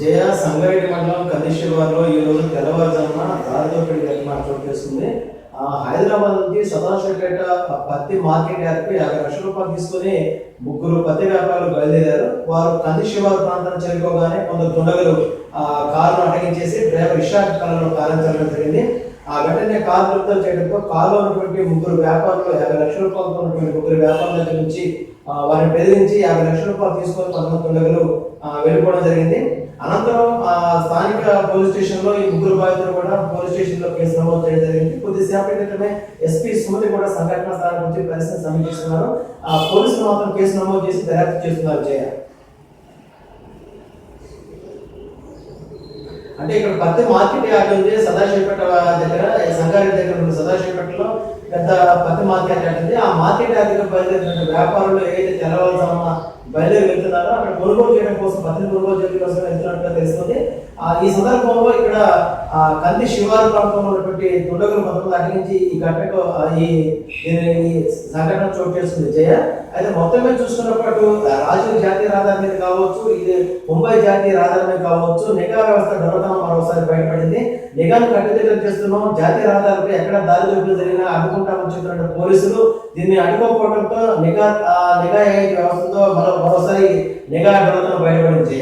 జయ సంగారెడ్డి మండలం కందిశివార్లో ఈ రోజు తెల్లవారుజామున దారిదోపిడీ ఘటన చోటు చేసుకుంది. హైదరాబాద్ నుంచి సదాశివపేట పత్తి మార్కెట్ యార్డ్కి 50 లక్షల రూపాయలు తీసుకుని ముగ్గురు పత్తి వ్యాపారులు బయలుదేరారు. వారు కందిశివారు ప్రాంతాన్ని చేరుకోగానే కొందరు దుండగులు కారును అటగించేసి డ్రైవర్ ఇషాక్ కాలంలో కార్యాచరణ జరిగింది. ఆ వెంటనే కారు జప్తం చేయడంతో కారులో ఉన్నటువంటి ముగ్గురు వ్యాపారులు 50 లక్షల రూపాయలతో ఉన్నటువంటి ముగ్గురు వ్యాపారుల దగ్గర నుంచి వారిని బెదిరించి 50 లక్షల రూపాయలు తీసుకొని 11 దుండగులు వెళ్ళిపోవడం జరిగింది. అనంతరం స్థానిక పోలీస్ స్టేషన్ లో ఈ ముగ్గురు బాధితులు కూడా పోలీస్ స్టేషన్ లో కేసు నమోదు చేయడం జరిగింది. కొద్దిసేపటి క్రితమే ఎస్పీ సుమతి కూడా సంఘటన స్థానానికి వచ్చి పరిస్థితిని సమీక్షిస్తున్నారు. పోలీసులు మాత్రం కేసు నమోదు చేసి దర్యాప్తు చేస్తున్నారు. జయ అంటే ఇక్కడ పత్తి మార్కెట్ యార్డ్ ఉంది సదాశివపేట దగ్గర, సంగారెడ్డి దగ్గర ఉంది. సదాశివపేటలో పెద్ద పత్తి మార్కెట్ యార్డ్ ఉంది. ఆ మార్కెట్ యార్డ్ దగ్గర బయలుదేరిన వ్యాపారులు ఏదైతే తెల్లవారుజామున బయలుదేరి వెళ్తున్నారో అక్కడ కొనుగోలు చేయడం కోసం పత్తిని కొనుగోలు చేయడం కోసం వెళ్తున్నట్టుగా తెలుస్తుంది. ఈ సందర్భంలో ఇక్కడ కంది శివారు ప్రాంతంలో ఉన్నటువంటి దుండగులు మొత్తం అటగించి ఈ ఘటనకు ఈ సంఘటన చోటు చేస్తుంది. జయ అయితే మొత్తం మీద చూసుకున్నప్పుడు రాజీవ్ జాతీయ రహదారి మీద కావచ్చు, ఇది ముంబై జాతీయ రహదారి మీద కావచ్చు, నిఘా వ్యవస్థ దొరకడం మరోసారి బయటపడింది. నిఘాను కట్టుదిట్టం చేస్తున్నాం, జాతీయ రహదారిపై ఎక్కడ దారి దోపిడీ జరిగినా అడ్డుకుంటామని చెప్తున్న పోలీసులు దీన్ని అడ్డుకోకపోవడంతో నిఘా వ్యవస్థతో మరోసారి నిఘా దొరకడం బయటపడింది.